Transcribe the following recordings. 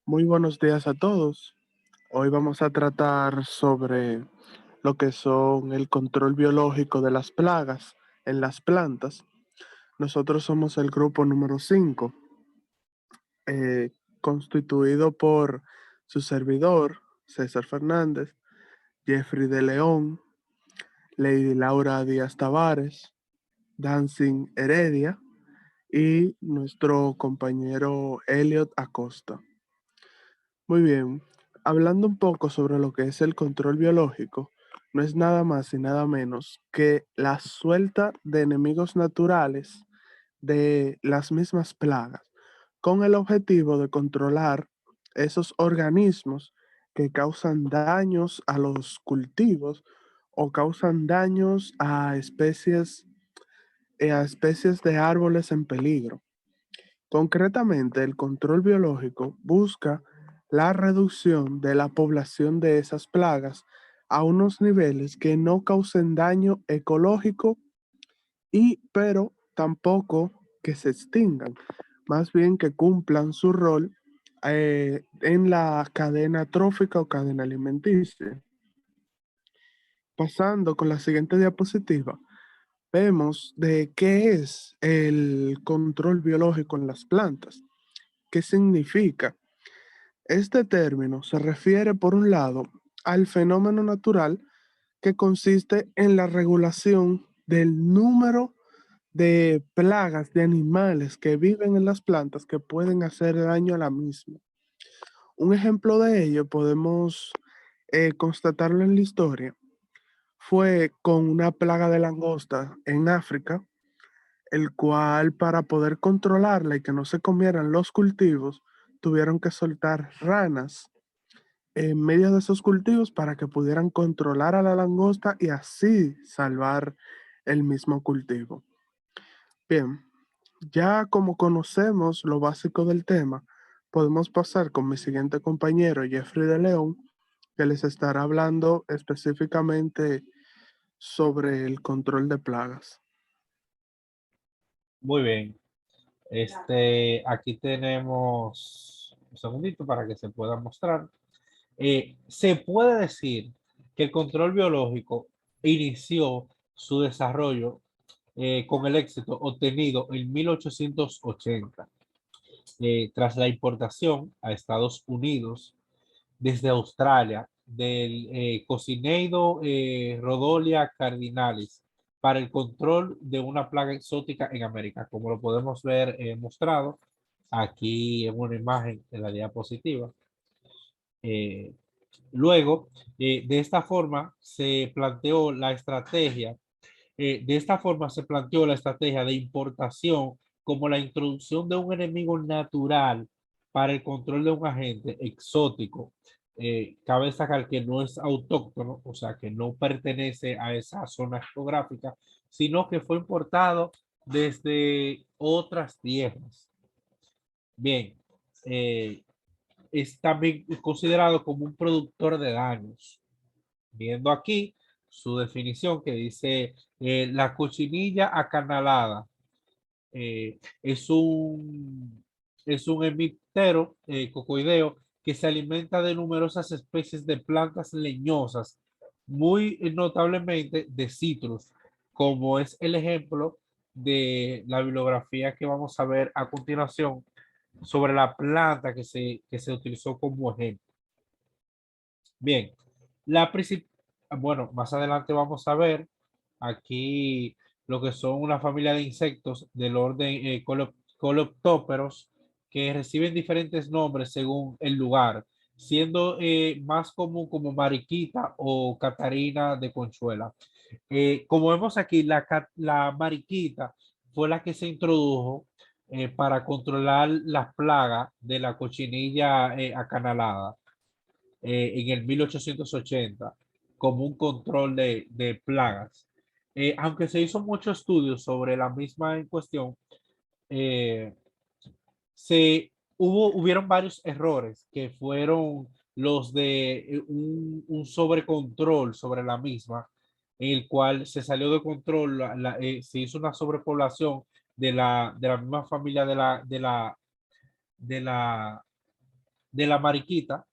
Muy buenos días a todos. Hoy vamos a tratar sobre lo que son el control biológico de las plagas en las plantas. Nosotros somos el grupo número 5, constituido por su servidor, César Fernández, Jeffrey de León, Lady Laura Díaz Tavares, Dancing Heredia y nuestro compañero Elliot Acosta. Muy bien, hablando un poco sobre lo que es el control biológico, no es nada más y nada menos que la suelta de enemigos naturales de las mismas plagas, con el objetivo de controlar esos organismos que causan daños a los cultivos o causan daños a especies de árboles en peligro. Concretamente, el control biológico busca la reducción de la población de esas plagas a unos niveles que no causen daño ecológico pero tampoco que se extingan, más bien que cumplan su rol en la cadena trófica o cadena alimenticia. Pasando con la siguiente diapositiva, vemos de qué es el control biológico en las plantas. ¿Qué significa? Este término se refiere, por un lado, al fenómeno natural que consiste en la regulación del número de plagas de animales que viven en las plantas que pueden hacer daño a la misma. Un ejemplo de ello podemos constatarlo en la historia. Fue con una plaga de langosta en África, el cual para poder controlarla y que no se comieran los cultivos, tuvieron que soltar ranas en medio de esos cultivos para que pudieran controlar a la langosta y así salvar el mismo cultivo. Bien, ya como conocemos lo básico del tema, podemos pasar con mi siguiente compañero, Jeffrey de León, que les estará hablando específicamente sobre el control de plagas. Muy bien. Aquí tenemos un segundito para que se pueda mostrar. Se puede decir que el control biológico inició su desarrollo con el éxito obtenido en 1880, tras la importación a Estados Unidos desde Australia del Cocinedo Rhodolia cardinalis para el control de una plaga exótica en América, como lo podemos ver mostrado aquí en una imagen en la diapositiva. Eh, Luego, de esta forma se planteó la estrategia, de importación como la introducción de un enemigo natural para el control de un agente exótico. Cabe destacar que no es autóctono, o sea, que no pertenece a esa zona geográfica, sino que fue importado desde otras tierras. Bien, eh, es también considerado como un productor de daños. Viendo aquí su definición que dice la cochinilla acanalada es un hemiptero cocoideo que se alimenta de numerosas especies de plantas leñosas, muy notablemente de citrus, como es el ejemplo de la bibliografía que vamos a ver a continuación sobre la planta que se utilizó como ejemplo. Bien, la principal, bueno, más adelante vamos a ver aquí lo que son una familia de insectos del orden Coleoptóperos que reciben diferentes nombres según el lugar, siendo más común como mariquita o catarina de Conchuela. Como vemos aquí, la mariquita fue la que se introdujo para controlar las plagas de la cochinilla acanalada en el 1880 como un control de plagas. Aunque se hizo muchos estudios sobre la misma en cuestión, eh, hubieron varios errores que fueron los de un sobrecontrol sobre la misma, en el cual se salió de control, se hizo una sobrepoblación de la misma familia de la de la mariquita,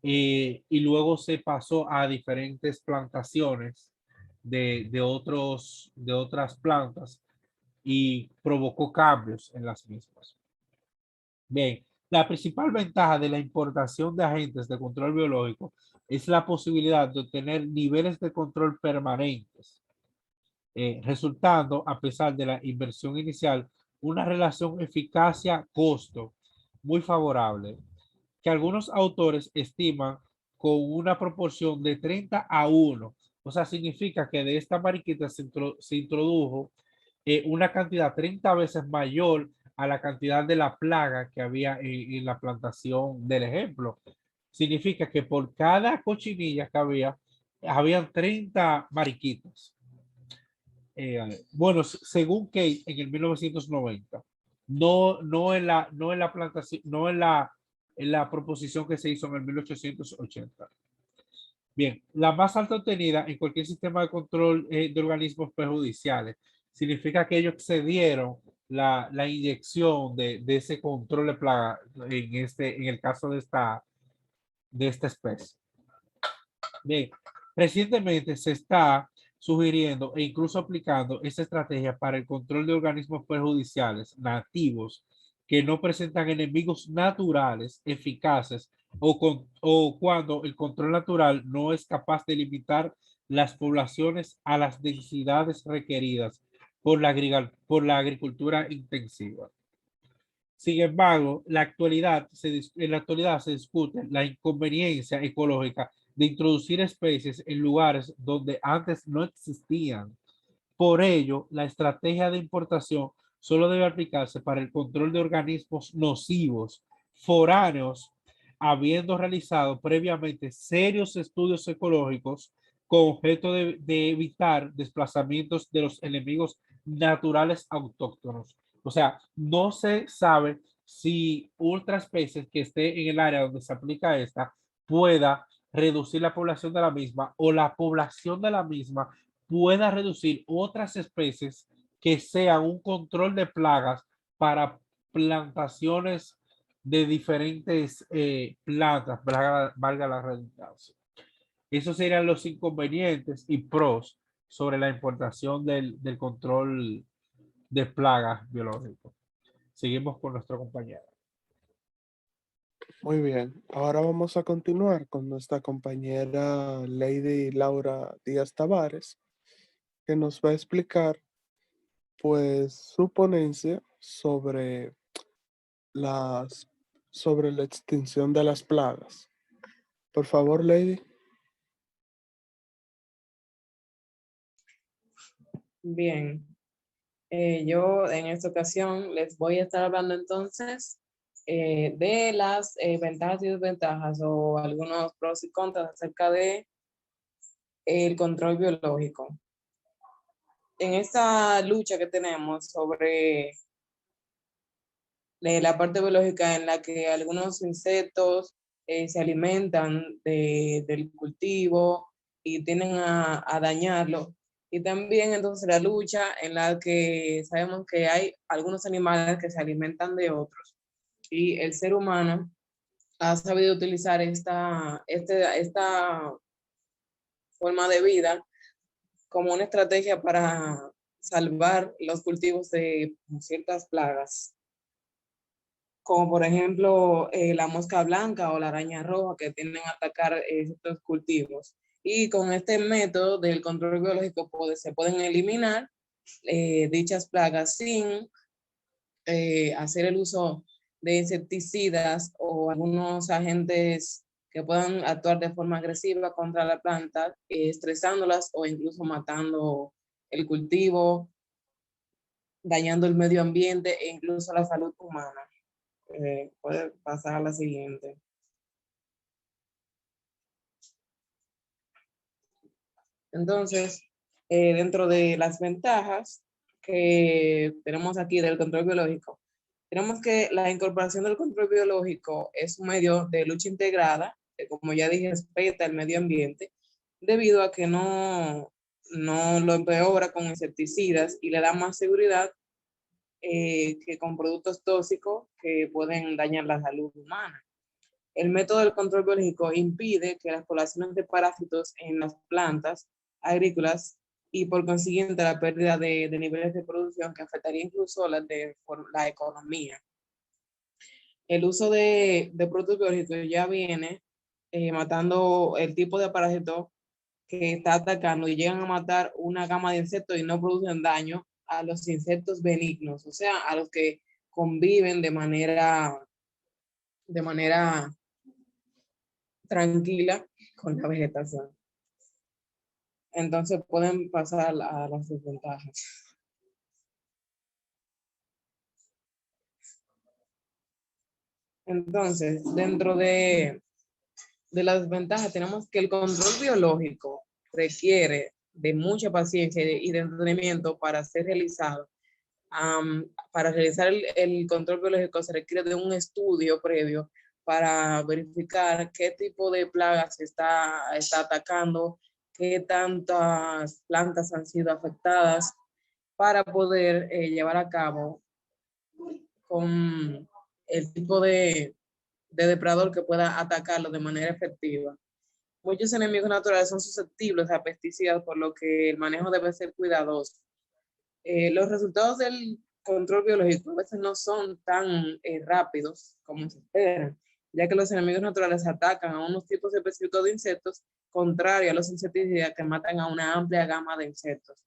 y luego se pasó a diferentes plantaciones de otras plantas y provocó cambios en las mismas. Bien, la principal ventaja de la importación de agentes de control biológico es la posibilidad de obtener niveles de control permanentes, resultando, a pesar de la inversión inicial, una relación eficacia-costo muy favorable, que algunos autores estiman con una proporción de 30-1. O sea, significa que de esta mariquita se introdujo una cantidad 30 veces mayor a la cantidad de la plaga que había en la plantación del ejemplo. Significa que por cada cochinilla que habían 30 mariquitas. Bueno, según Kate en el 1990, no en la plantación, no en la proposición que se hizo en el 1880. Bien, la más alta obtenida en cualquier sistema de control de organismos perjudiciales significa que ellos excedieron la inyección de ese control de plaga en el caso de esta especie. Bien, recientemente se está sugiriendo e incluso aplicando esta estrategia para el control de organismos perjudiciales nativos que no presentan enemigos naturales eficaces o cuando el control natural no es capaz de limitar las poblaciones a las densidades requeridas por la agricultura intensiva. Sin embargo, en la actualidad se discute la inconveniencia ecológica de introducir especies en lugares donde antes no existían. Por ello, la estrategia de importación solo debe aplicarse para el control de organismos nocivos foráneos, habiendo realizado previamente serios estudios ecológicos con objeto de evitar desplazamientos de los enemigos naturales autóctonos. O sea, no se sabe si otra especie que esté en el área donde se aplica esta pueda reducir la población de la misma o la población de la misma pueda reducir otras especies que sean un control de plagas para plantaciones de diferentes plantas, valga la redundancia. Esos serían los inconvenientes y pros sobre la importación del control de plagas biológicos. Seguimos con nuestro compañero. Muy bien, ahora vamos a continuar con nuestra compañera Lady Laura Díaz Tavares, que nos va a explicar pues su ponencia las, sobre la extinción de las plagas. Por favor, Lady. Bien, yo en esta ocasión les voy a estar hablando entonces de las ventajas y desventajas o algunos pros y contras acerca de el control biológico. En esta lucha que tenemos sobre la parte biológica en la que algunos insectos se alimentan del cultivo y tienden a dañarlo. Y también entonces la lucha en la que sabemos que hay algunos animales que se alimentan de otros. Y el ser humano ha sabido utilizar esta forma de vida como una estrategia para salvar los cultivos de ciertas plagas, como por ejemplo la mosca blanca o la araña roja que tienden a atacar estos cultivos. Y con este método del control biológico se pueden eliminar dichas plagas sin hacer el uso de insecticidas o algunos agentes que puedan actuar de forma agresiva contra la planta, estresándolas o incluso matando el cultivo, dañando el medio ambiente e incluso la salud humana. Puede pasar a la siguiente. Entonces, dentro de las ventajas que tenemos aquí del control biológico, tenemos que la incorporación del control biológico es un medio de lucha integrada, que como ya dije, respeta el medio ambiente, debido a que no lo empeora con insecticidas y le da más seguridad que con productos tóxicos que pueden dañar la salud humana. El método del control biológico impide que las poblaciones de parásitos en las plantas agrícolas y por consiguiente la pérdida de niveles de producción que afectaría incluso la economía. El uso de productos biológicos ya viene matando el tipo de parásito que está atacando y llegan a matar una gama de insectos y no producen daño a los insectos benignos, o sea, a los que conviven de manera tranquila con la vegetación. Entonces pueden pasar a las desventajas. Entonces, dentro de las desventajas tenemos que el control biológico requiere de mucha paciencia y de entrenamiento para ser realizado. Para realizar el control biológico se requiere de un estudio previo para verificar qué tipo de plagas está atacando, qué tantas plantas han sido afectadas, para poder llevar a cabo con el tipo de depredador que pueda atacarlo de manera efectiva. Muchos enemigos naturales son susceptibles a pesticidas, por lo que el manejo debe ser cuidadoso. Los resultados del control biológico a veces no son tan rápidos como se esperan, ya que los enemigos naturales atacan a unos tipos específicos de insectos, contrario a los insecticidas que matan a una amplia gama de insectos.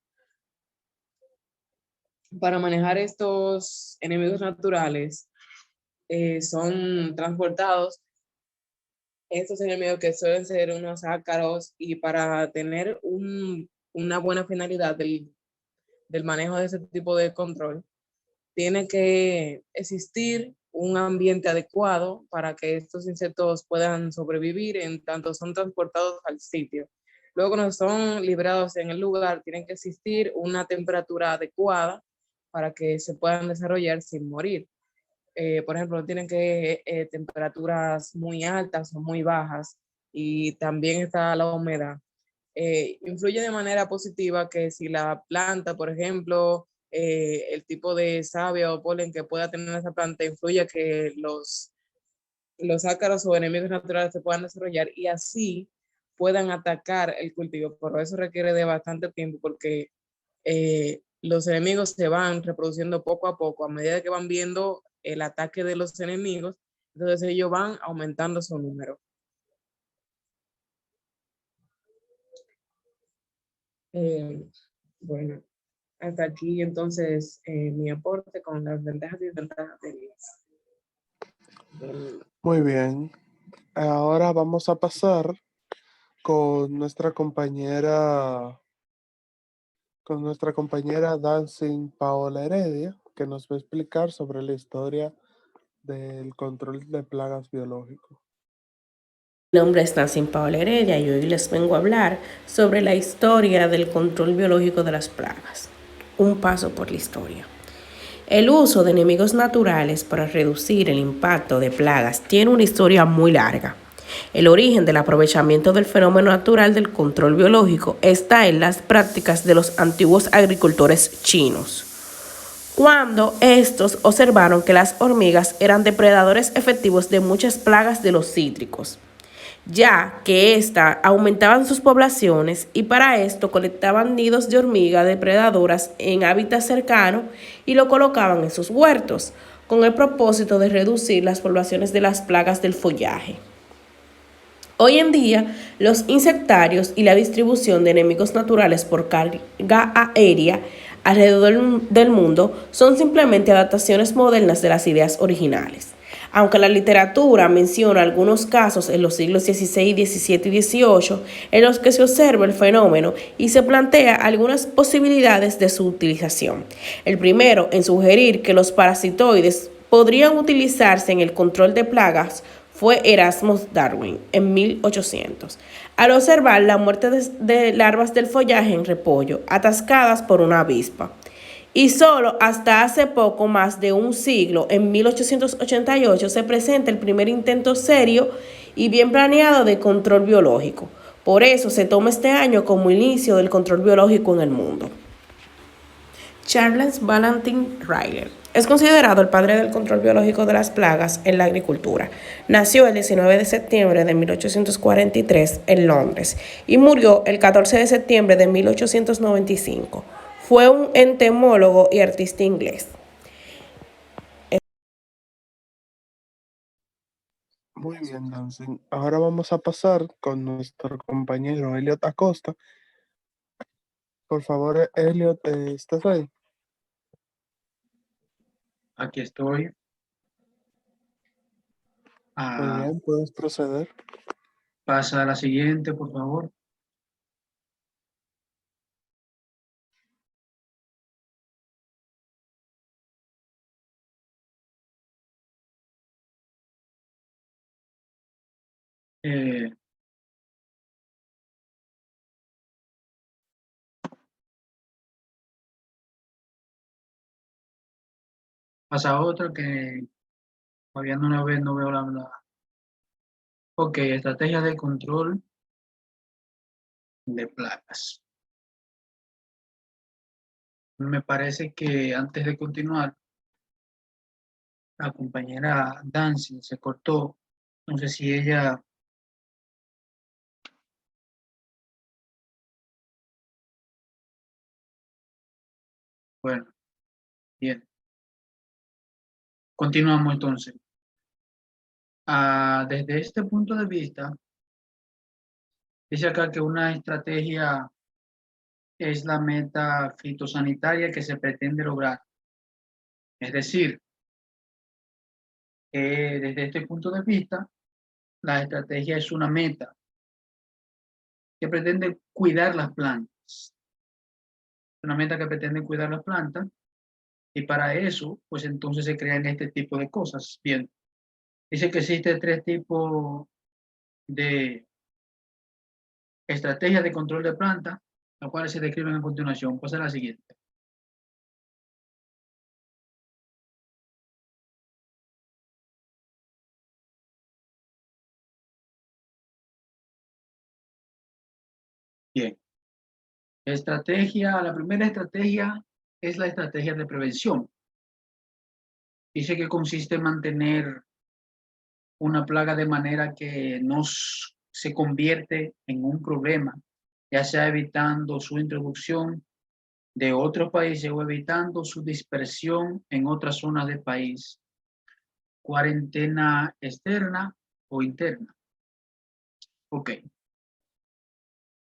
Para manejar estos enemigos naturales, son transportados estos enemigos que suelen ser unos ácaros, y para tener una buena finalidad del manejo de ese tipo de control, tiene que existir un ambiente adecuado para que estos insectos puedan sobrevivir en tanto son transportados al sitio. Luego, cuando son liberados en el lugar, tiene que existir una temperatura adecuada para que se puedan desarrollar sin morir. Por ejemplo, no tienen que temperaturas muy altas o muy bajas, y también está la humedad. Influye de manera positiva que si la planta, por ejemplo, el tipo de savia o polen que pueda tener esa planta influye a que los ácaros o enemigos naturales se puedan desarrollar y así puedan atacar el cultivo. Por eso requiere de bastante tiempo, porque los enemigos se van reproduciendo poco a poco a medida que van viendo el ataque de los enemigos. Entonces ellos van aumentando su número. Bueno, hasta aquí entonces mi aporte con las ventajas y desventajas Muy bien. Ahora vamos a pasar con nuestra compañera Dancing Paola Heredia, que nos va a explicar sobre la historia del control de plagas biológicos. Mi nombre es Dancing Paola Heredia y hoy les vengo a hablar sobre la historia del control biológico de las plagas. Un paso por la historia. El uso de enemigos naturales para reducir el impacto de plagas tiene una historia muy larga. El origen del aprovechamiento del fenómeno natural del control biológico está en las prácticas de los antiguos agricultores chinos, cuando estos observaron que las hormigas eran depredadores efectivos de muchas plagas de los cítricos, ya que éstas aumentaban sus poblaciones, y para esto colectaban nidos de hormigas depredadoras en hábitats cercanos y lo colocaban en sus huertos, con el propósito de reducir las poblaciones de las plagas del follaje. Hoy en día, los insectarios y la distribución de enemigos naturales por carga aérea alrededor del mundo son simplemente adaptaciones modernas de las ideas originales. Aunque la literatura menciona algunos casos en los siglos XVI, XVII y XVIII en los que se observa el fenómeno y se plantea algunas posibilidades de su utilización. El primero en sugerir que los parasitoides podrían utilizarse en el control de plagas fue Erasmus Darwin en 1800, al observar la muerte de larvas del follaje en repollo atascadas por una avispa. Y solo hasta hace poco más de un siglo, en 1888, se presenta el primer intento serio y bien planeado de control biológico. Por eso se toma este año como inicio del control biológico en el mundo. Charles Valentin Ryler es considerado el padre del control biológico de las plagas en la agricultura. Nació el 19 de septiembre de 1843 en Londres y murió el 14 de septiembre de 1895. Fue un entomólogo y artista inglés. Muy bien, Nancy. Ahora vamos a pasar con nuestro compañero Elliot Acosta. Por favor, Elliot, ¿estás ahí? Aquí estoy. Muy bien, puedes proceder. Pasa a la siguiente, por favor. Eh, Pasa a otra que todavía no veo la. Ok, estrategia de control de plagas. Me parece que antes de continuar, la compañera Dancy se cortó. No sé si ella. Bueno, bien. Continuamos entonces. Desde este punto de vista, dice acá que una estrategia es la meta fitosanitaria que se pretende lograr. Es decir, desde este punto de vista, la estrategia es una meta que pretende cuidar las plantas. Una meta que pretende cuidar las plantas y para eso, pues entonces se crean este tipo de cosas. Bien, dice que existen 3 tipos de estrategias de control de plantas, las cuales se describen a continuación. Pasa a la siguiente. Bien, la primera estrategia es la estrategia de prevención. Dice que consiste en mantener una plaga de manera que no se convierte en un problema, ya sea evitando su introducción de otros países o evitando su dispersión en otras zonas del país. Cuarentena externa o interna. Ok.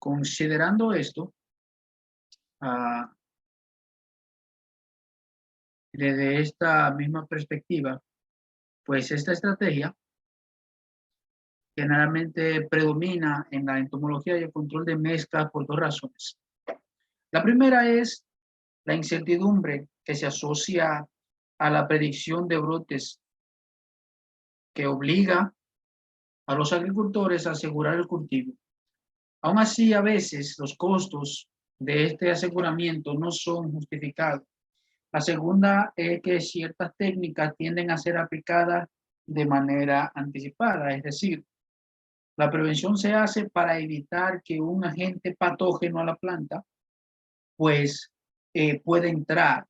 Considerando esto, desde esta misma perspectiva, pues esta estrategia generalmente predomina en la entomología y el control de mezclas por 2 razones. La primera es la incertidumbre que se asocia a la predicción de brotes, que obliga a los agricultores a asegurar el cultivo. Aún así, a veces los costos de este aseguramiento no son justificados. La segunda es que ciertas técnicas tienden a ser aplicadas de manera anticipada, es decir, la prevención se hace para evitar que un agente patógeno a la planta pues pueda entrar.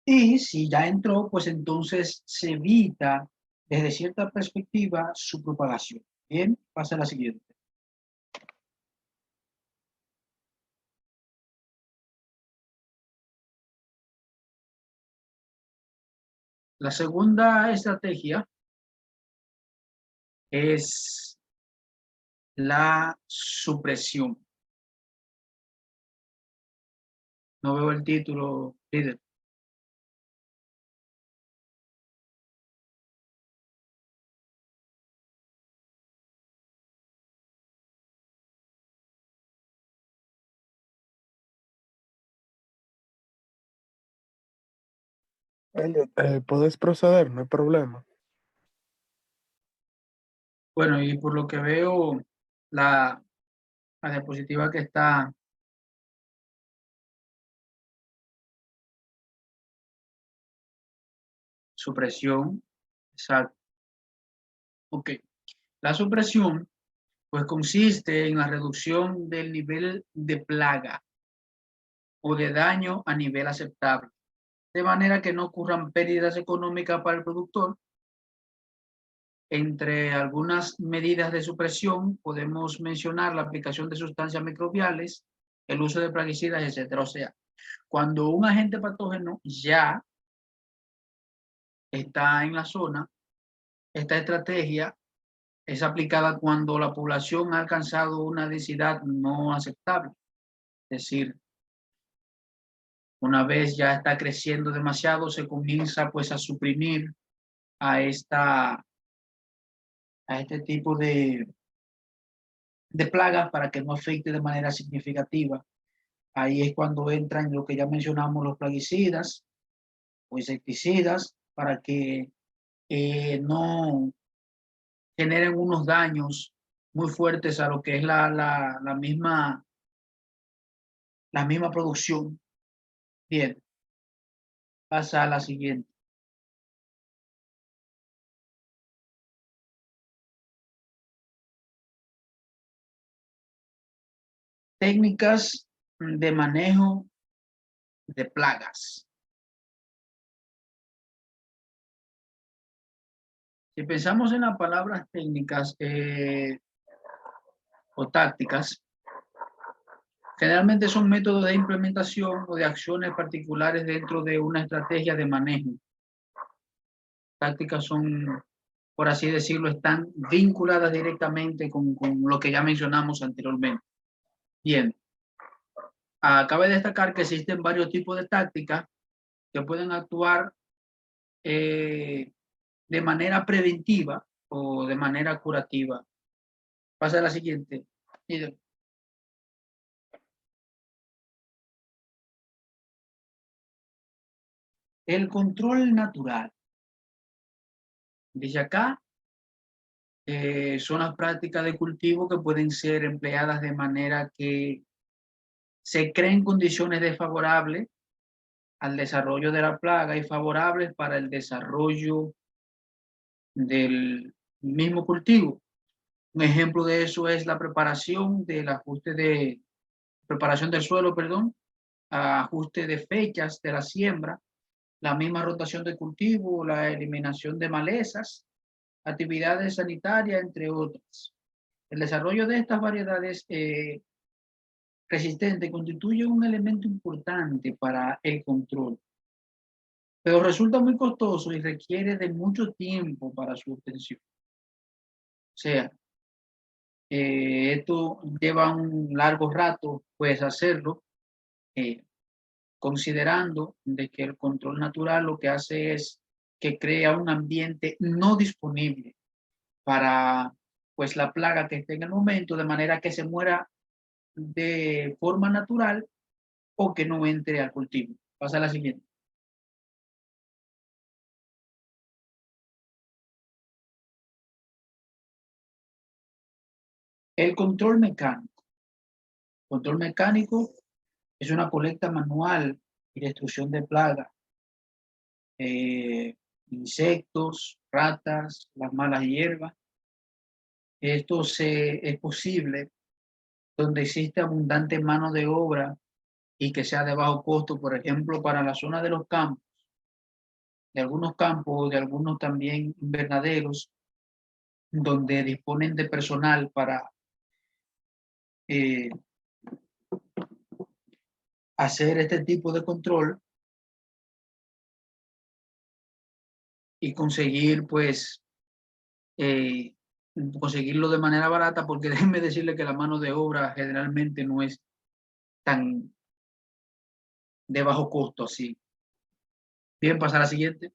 Y si ya entró, pues entonces se evita desde cierta perspectiva su propagación. Bien, pasa a la siguiente. La segunda estrategia es la supresión. No veo el título, líder. Elliot, puedes proceder, no hay problema. Bueno, y por lo que veo, la diapositiva que está supresión, exacto. Ok, la supresión pues consiste en la reducción del nivel de plaga o de daño a nivel aceptable, de manera que no ocurran pérdidas económicas para el productor. Entre algunas medidas de supresión podemos mencionar la aplicación de sustancias microbiales, el uso de plaguicidas, etc. O sea, cuando un agente patógeno ya está en la zona, esta estrategia es aplicada cuando la población ha alcanzado una densidad no aceptable. Es decir, una vez ya está creciendo demasiado, se comienza pues a suprimir a este tipo de plagas para que no afecte de manera significativa. Ahí es cuando entran lo que ya mencionamos, los plaguicidas o insecticidas, para que no generen unos daños muy fuertes a lo que es la misma producción. Bien, pasa a la siguiente. Técnicas de manejo de plagas. Si pensamos en las palabras técnicas o tácticas, generalmente son métodos de implementación o de acciones particulares dentro de una estrategia de manejo. Tácticas son, por así decirlo, están vinculadas directamente con lo que ya mencionamos anteriormente. Bien, cabe destacar que existen varios tipos de tácticas que pueden actuar de manera preventiva o de manera curativa. Pasa a la siguiente. El control natural. Dice acá, son las prácticas de cultivo que pueden ser empleadas de manera que se creen condiciones desfavorables al desarrollo de la plaga y favorables para el desarrollo del mismo cultivo. Un ejemplo de eso es la preparación del preparación del suelo, perdón, ajuste de fechas de la siembra, la misma rotación de cultivo, la eliminación de malezas, actividades sanitarias, entre otras. El desarrollo de estas variedades resistentes constituye un elemento importante para el control, pero resulta muy costoso y requiere de mucho tiempo para su obtención. O sea, esto lleva un largo rato, pues, hacerlo, considerando de que el control natural lo que hace es que crea un ambiente no disponible para, pues, la plaga que esté en el momento, de manera que se muera de forma natural o que no entre al cultivo. Pasa a la siguiente. El control mecánico. Control mecánico es una colecta manual y destrucción de plagas, insectos, ratas, las malas hierbas. Esto es posible donde existe abundante mano de obra y que sea de bajo costo, por ejemplo, para la zona de los campos, de algunos también invernaderos, donde disponen de personal para hacer este tipo de control y conseguir, pues, conseguirlo de manera barata, porque déjenme decirle que la mano de obra generalmente no es tan de bajo costo así. Bien, pasar a la siguiente.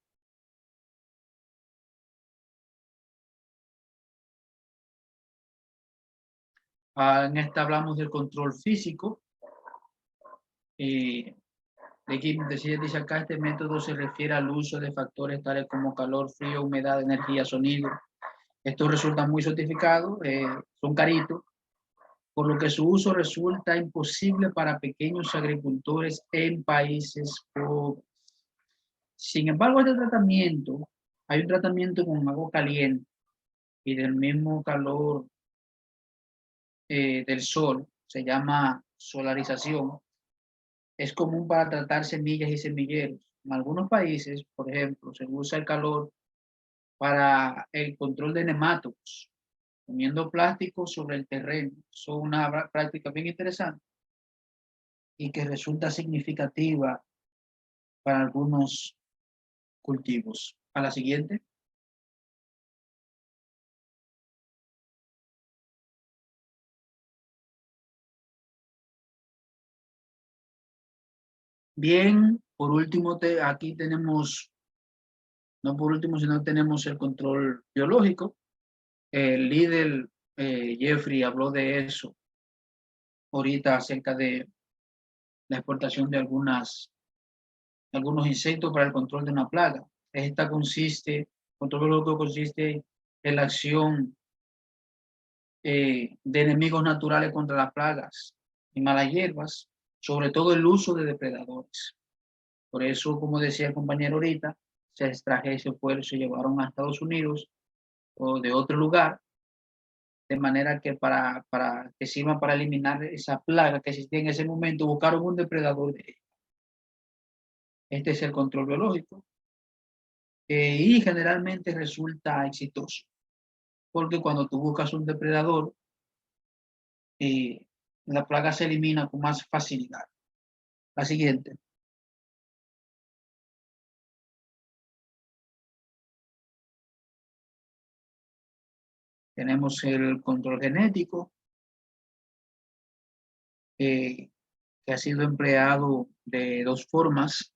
En esta hablamos del control físico. Dice acá, este método se refiere al uso de factores tales como calor, frío, humedad, energía, sonido. Estos resultan muy sofisticados, son caritos, por lo que su uso resulta imposible para pequeños agricultores en países pobres. Sin embargo, hay un tratamiento con agua caliente y del mismo calor del sol, se llama solarización. es común para tratar semillas y semilleros. En algunos países, por ejemplo, se usa el calor para el control de nematodos, poniendo plástico sobre el terreno. Es una práctica bien interesante y que resulta significativa para algunos cultivos. A la siguiente. Bien, por último, aquí tenemos, no por último, sino tenemos el control biológico. El líder Jeffrey habló de eso ahorita acerca de la exportación de algunos insectos para el control de una plaga. Control biológico consiste en la acción de enemigos naturales contra las plagas y malas hierbas, sobre todo el uso de depredadores. Por eso, como decía el compañero ahorita, se extraje ese pueblo, se llevaron a Estados Unidos o de otro lugar, de manera que para que sirvan para eliminar esa plaga que existía en ese momento, buscaron un depredador de ella. Este es el control biológico y generalmente resulta exitoso, porque cuando tú buscas un depredador, la plaga se elimina con más facilidad. La siguiente. Tenemos el control genético, que ha sido empleado de dos formas.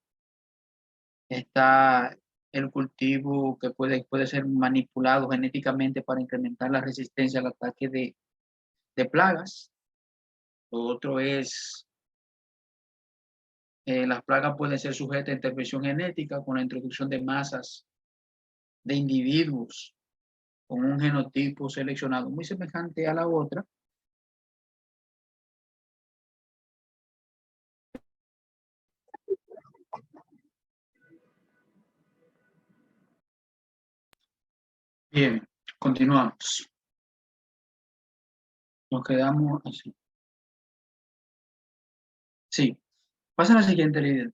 Está el cultivo que puede ser manipulado genéticamente para incrementar la resistencia al ataque de plagas. Lo otro es, las plagas pueden ser sujetas a intervención genética con la introducción de masas de individuos con un genotipo seleccionado muy semejante a la otra. Bien, continuamos. Nos quedamos así. Sí. Pasa a la siguiente, líder.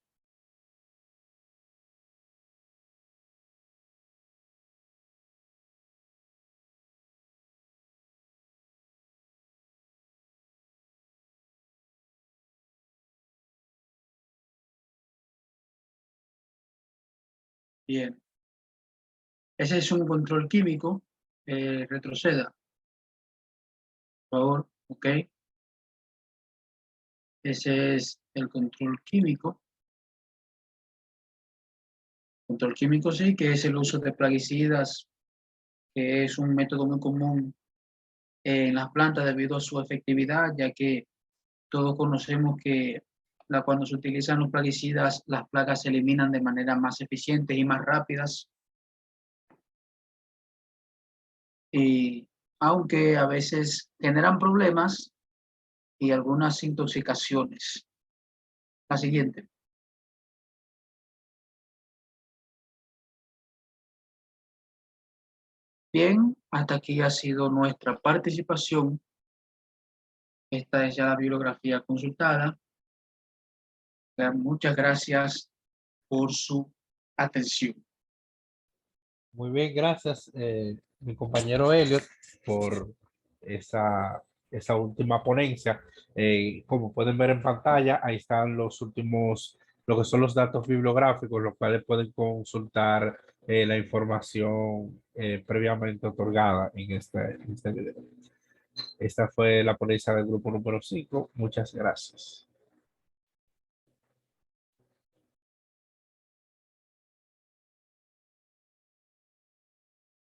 Bien. Ese es un control químico. Retroceda. Por favor, ok. Ese es el control químico. Control químico sí, que es el uso de plaguicidas, que es un método muy común en las plantas debido a su efectividad, ya que todos conocemos que cuando se utilizan los plaguicidas, las plagas se eliminan de manera más eficiente y más rápidas. Y aunque a veces generan problemas y algunas intoxicaciones. La siguiente. Bien, hasta aquí ha sido nuestra participación. Esta es ya la bibliografía consultada. Muchas gracias por su atención. Muy bien, gracias, mi compañero Elliot, por esa última ponencia. Como pueden ver en pantalla, ahí están los últimos, lo que son los datos bibliográficos, los cuales pueden consultar la información previamente otorgada en este video. Esta fue la ponencia del grupo número 5. Muchas gracias.